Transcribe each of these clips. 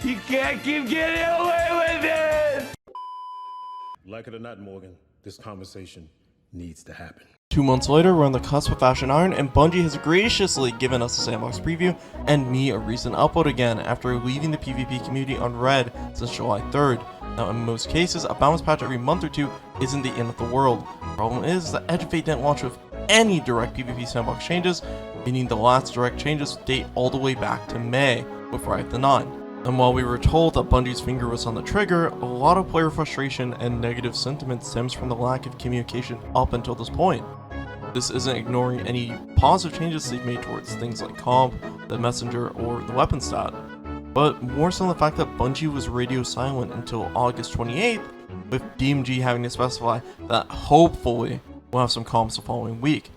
You can't keep getting away with it! Like it or not, Morgan, this conversation needs to happen. 2 months later, we're on the cusp of Ashen Iron, and Bungie has graciously given us a sandbox preview and me a recent upload again after leaving the PvP community on red since July 3rd. Now, in most cases, a balance patch every month or two isn't the end of the world. Problem is that Edge of Fate didn't launch with any direct PvP sandbox changes, meaning the last direct changes date all the way back to May with Riot the 9. And while we were told that Bungie's finger was on the trigger, a lot of player frustration and negative sentiment stems from the lack of communication up until this point. This isn't ignoring any positive changes they've made towards things like comp, the messenger, or the weapon stat, but more so the fact that Bungie was radio silent until August 28th, with DMG having to specify that hopefully we'll have some comps the following week.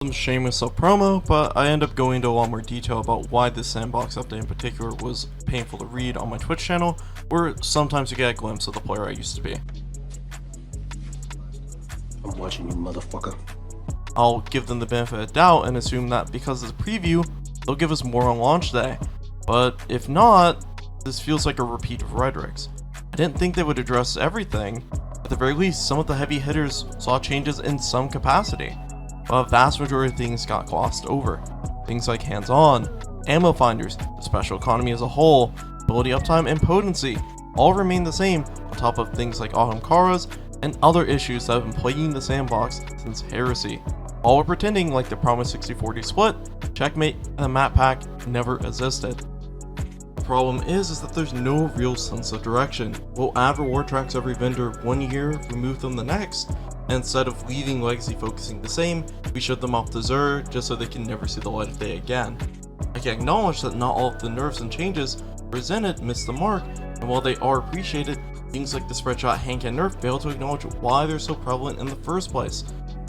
Some shameless self-promo, but I end up going into a lot more detail about why this sandbox update in particular was painful to read on my Twitch channel, where sometimes you get a glimpse of the player I used to be. I'm watching you, motherfucker. I'll give them the benefit of the doubt and assume that because it's a preview, they'll give us more on launch day. But if not, this feels like a repeat of rhetorics. I didn't think they would address everything. At the very least, some of the heavy hitters saw changes in some capacity, but a vast majority of things got glossed over. Things like hands-on, ammo finders, the special economy as a whole, ability uptime, and potency all remain the same, on top of things like autumn Karas and other issues that have been plaguing the sandbox since Heresy. All while pretending like the promised 60-40 split, checkmate, and the map pack never existed. The problem is that there's no real sense of direction. We'll add reward tracks every vendor 1 year, remove them the next, and instead of leaving Legacy focusing the same, we shut them off to Xur just so they can never see the light of day again. I can acknowledge that not all of the nerfs and changes presented miss the mark, and while they are appreciated, things like the spreadshot handcan nerf fail to acknowledge why they're so prevalent in the first place.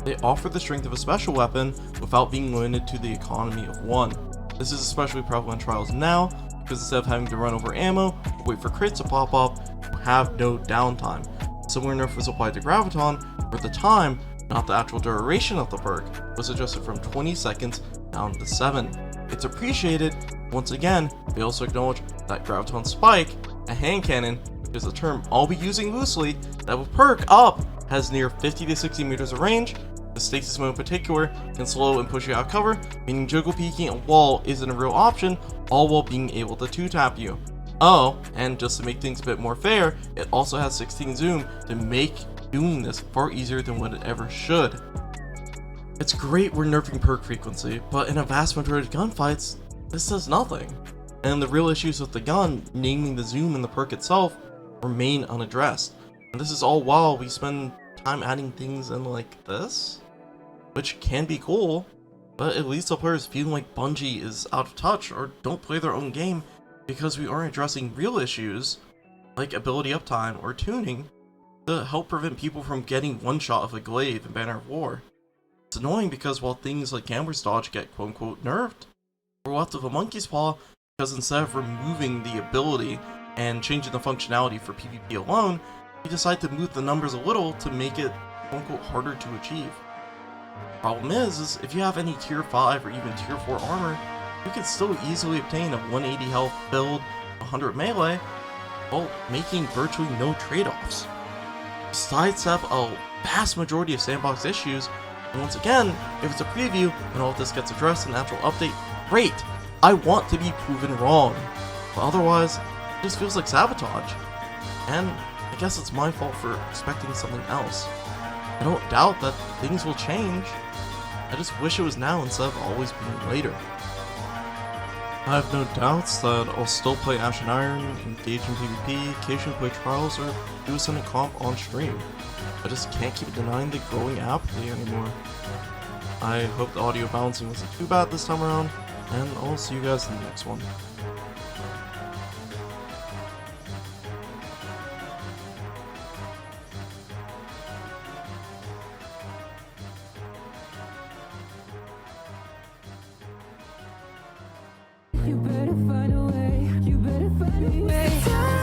They offer the strength of a special weapon without being limited to the economy of one. This is especially prevalent in Trials now, because instead of having to run over ammo or wait for crits to pop up, you have no downtime. Similar nerf was applied to Graviton, where the time, not the actual duration of the perk, was adjusted from 20 seconds down to 7. It's appreciated, once again, fails to acknowledge that Graviton Spike, a hand cannon, which is a term I'll be using loosely, that will perk up, has near 50 to 60 meters of range. The stasis mode in particular can slow and push you out of cover, meaning juggle peeking a wall isn't a real option, all while being able to 2-tap you. Oh, and just to make things a bit more fair, it also has 16 zoom to make doing this far easier than what it ever should. It's great we're nerfing perk frequency, but in a vast majority of gunfights, this does nothing. And the real issues with the gun, naming the zoom and the perk itself, remain unaddressed. And this is all while we spend time adding things in like this, which can be cool, but at least the players feeling like Bungie is out of touch or don't play their own game because we aren't addressing real issues like ability uptime or tuning to help prevent people from getting one shot of a glaive in Banner of War. It's annoying because while things like Gambler's Dodge get quote-unquote nerfed, we're left with a monkey's paw because instead of removing the ability and changing the functionality for PvP alone, we decide to move the numbers a little to make it quote-unquote harder to achieve. Problem is if you have any tier 5 or even tier 4 armor, you can still easily obtain a 180 health build, 100 melee, while making virtually no trade-offs. Sidestep a vast majority of sandbox issues, and once again, if it's a preview and all of this gets addressed in an actual update, great! I want to be proven wrong, but otherwise, it just feels like sabotage. And I guess it's my fault for expecting something else. I don't doubt that things will change, I just wish it was now instead of always being later. I have no doubts that I'll still play Ashen Iron, engage in PvP, occasionally play Trials, or do Ascendant Comp on stream. I just can't keep denying the growing apathy anymore. I hope the audio balancing wasn't too bad this time around, and I'll see you guys in the next one. You better find a way, you better find a way.